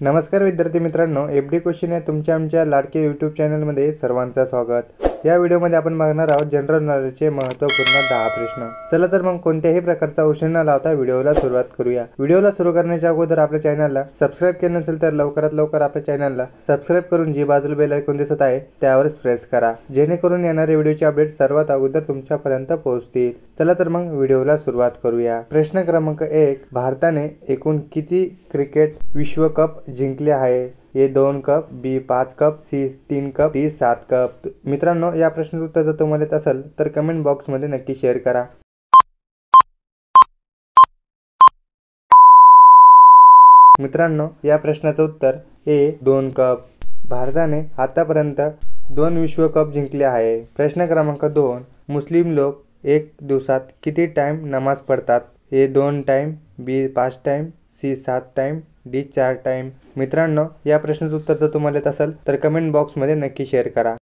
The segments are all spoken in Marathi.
नमस्कार विद्यार्थी मित्रांनो, एफडी क्वेश्चन या तुमच्या आमच्या लाडके यूट्यूब चॅनलमध्ये सर्वांचं स्वागत। या व्हिडिओमध्ये आपण बघणार आहोत जनरल नॉलेजचे महत्त्वपूर्ण 10 प्रश्न। चला तर मग कोणत्याही प्रकारचा उशीर न लावता व्हिडिओला सुरुवात करूया। व्हिडिओला सुरू करण्याच्या अगोदर आपल्या चॅनलला सबस्क्राइब केले नसेल तर लवकरात लवकर आपल्या चॅनलला सबस्क्राइब करून जी बाजूला बेल आयकॉन दिसत आहे त्यावर प्रेस करा, जेणेकरून येणारे व्हिडिओचे अपडेट सर्वात अगोदर तुमच्यापर्यंत पोहोचतील। चला तर मग व्हिडिओला सुरुवात करूया। प्रश्न क्रमांक 1, भारताने एकूण किती क्रिकेट विश्वकप जिंकले आहे? A 2 cup, B 5 cup, C 3 cup, D 7 cup. मित्रांनो, या प्रश्नाचं उत्तर जर तुम्हाला येत असेल तर कमेंट बॉक्स मध्ये नक्की शेअर करा। मित्रांनो, या प्रश्नाचं उत्तर ए 2 कप। भारताने आतापर्यंत 2 विश्वकप जिंकले आहे। प्रश्न क्रमांक 2, मुस्लिम लोक एक दिवसात किती टाइम नमाज पढ़तात? A 2 time, B 5 time, C 7 time, D 4 time. मित्रांनो, या प्रश्नाचं उत्तर जर तुम्हाला येत असेल तर कमेंट बॉक्स मध्ये नक्की शेअर करा।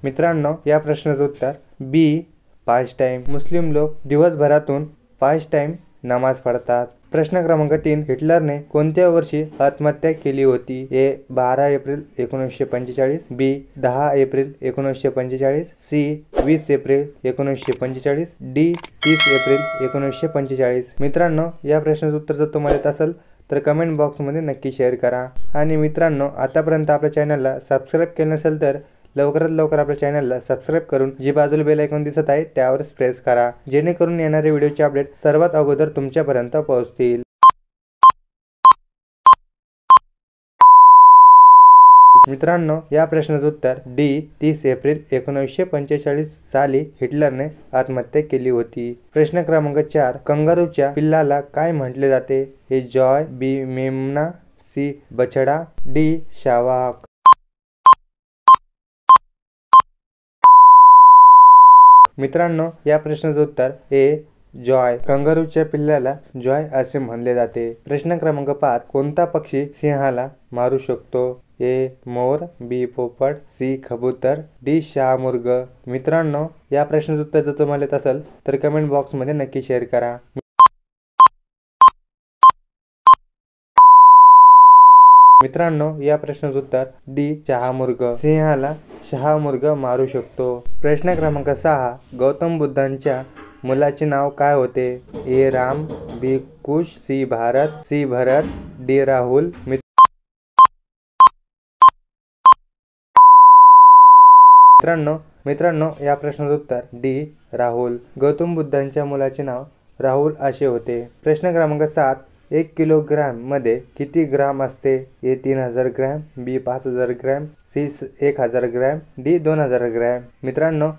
मित्रांनो, या प्रश्नाचं उत्तर बी 5 टाइम। मुस्लिम लोक दिवसभरातून 5 टाइम नमाज पढ़तात। प्रश्न क्रमांक 3, हिटलरने कोणत्या वर्षी आत्महत्या केली होती? A 12 April 1945, B 10 April 1945, C 20 April 1945, D 30 April 1945। मित्रांनो, या प्रश्नाचं उत्तर जर तुम्हाला येत असेल तर कमेंट बॉक्स मध्ये नक्की शेअर करा। आणि मित्रांनो, आतापर्यंत आपल्या चॅनलला सबस्क्राइब केले नसेल तर लवकरात लवकर आपल्या चॅनलला सबस्क्राइब करून जी बाजूला बेल आयकॉन दिसत आहे त्यावर प्रेस करा, जेणेकरून येणारे व्हिडिओचे अपडेट सर्वात अगोदर तुमच्यापर्यंत पोहोचतील। मित्रांनो, या प्रश्नाचं उत्तर डी 30 एप्रिल 1945 साली हिटलरने आत्महत्या केली होती। प्रश्न क्रमांक 4, कंगारूच्या पिल्लाला काय म्हटले जाते? ए जॉय, बी मेमना, सी बछड़ा, डी शावक। मित्रांनो, या प्रश्नाचं उत्तर ए जॉय। कंगारूच्या पिल्लाला जॉय असे म्हणले जाते। प्रश्न क्रमांक 5, कोणता पक्षी सिंहाला मारू शकतो? ए मोर, बी पोपट, सी कबूतर, डी शहामृग। मित्रांनो, या प्रश्नाचं उत्तर जर तुम्हाला येत असेल तर कमेंट बॉक्स मध्ये नक्की शेअर करा। मित्रांनो, या प्रश्नाचं उत्तर डी शहामृग। सिंहाला शहामृग मारू शकतो। प्रश्न क्रमांक 6, गौतम बुद्धांच्या मुलाचे नाव काय होते? ए राम, बी कुश, सी भारत, सी भरत, डी राहुल। मित्रांनो, या प्रश्नाचं उत्तर डी राहुल। गौतम बुद्धांच्या मुलाचे नाव राहुल असे होते। प्रश्न क्रमांक 7, 1 किलोग्राम मध्ये किती ग्राम असते? A 3000 gram, B 5000 gram, C 1000 gram, D 2000 gram. मित्रांनो,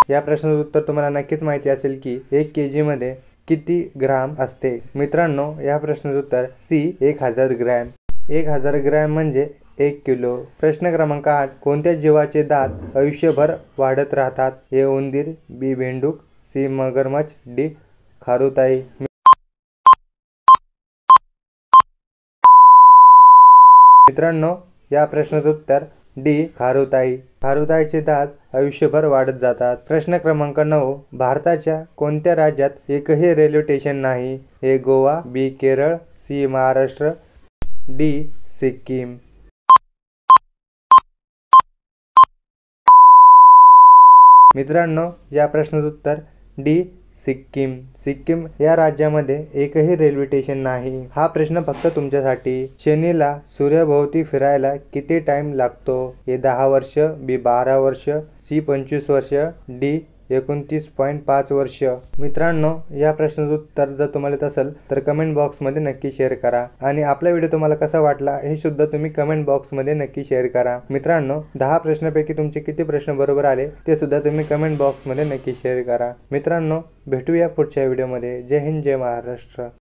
या प्रश्नाचं उत्तर तुम्हाला नक्कीच माहिती असेल की 1 kg मध्ये किती ग्राम असते? मित्रांनो, या प्रश्नाचं उत्तर सी 1000 ग्रॅम। 1000 ग्रॅम म्हणजे 1 किलो। प्रश्न क्रमांक 8, कोणत्या जीवाचे दात आयुष्यभर वाढत राहतात? ए उंदीर, बी बेंडूक, सी मगरमच्छ, डी खारुताई। मित्रांनो, या प्रश्नाचं उत्तर डी खारुताई। खारुताईचे दात आयुष्यभर वाढत जातात। प्रश्न क्रमांक 9, भारताच्या कोणत्या राज्यात एकही रेल्वे स्टेशन नाही? ए गोवा, बी केरळ, सी महाराष्ट्र, डी सिक्कीम। मित्रांनो, या प्रश्नाचं उत्तर डी सिक्कीम। सिक्कीम या राज्यामध्ये एकही रेल्वे स्टेशन नाही। हा प्रश्न फक्त तुमच्यासाठी। शनीला सूर्याभोवती फिरायला किती टाइम लागतो? ए 10 वर्ष, बी 12 वर्ष, सी 25 वर्ष, डी 29.5 वर्ष। मित्रांनो, या प्रश्नाचं उत्तर जर तुम्हाला येत असेल तर कमेंट बॉक्स मध्ये नक्की शेअर करा। आणि आपला व्हिडिओ तुम्हाला कसा वाटला हे सुद्धा तुम्ही कमेंट बॉक्स मध्ये नक्की शेअर करा। मित्रांनो, 10 प्रश्नांपैकी तुमचे किती प्रश्न बरोबर आले ते सुद्धा तुम्ही कमेंट बॉक्स मध्ये नक्की शेअर करा। मित्रांनो, भेटूया पुढच्या व्हिडिओ मध्ये। जय हिंद, जय महाराष्ट्र।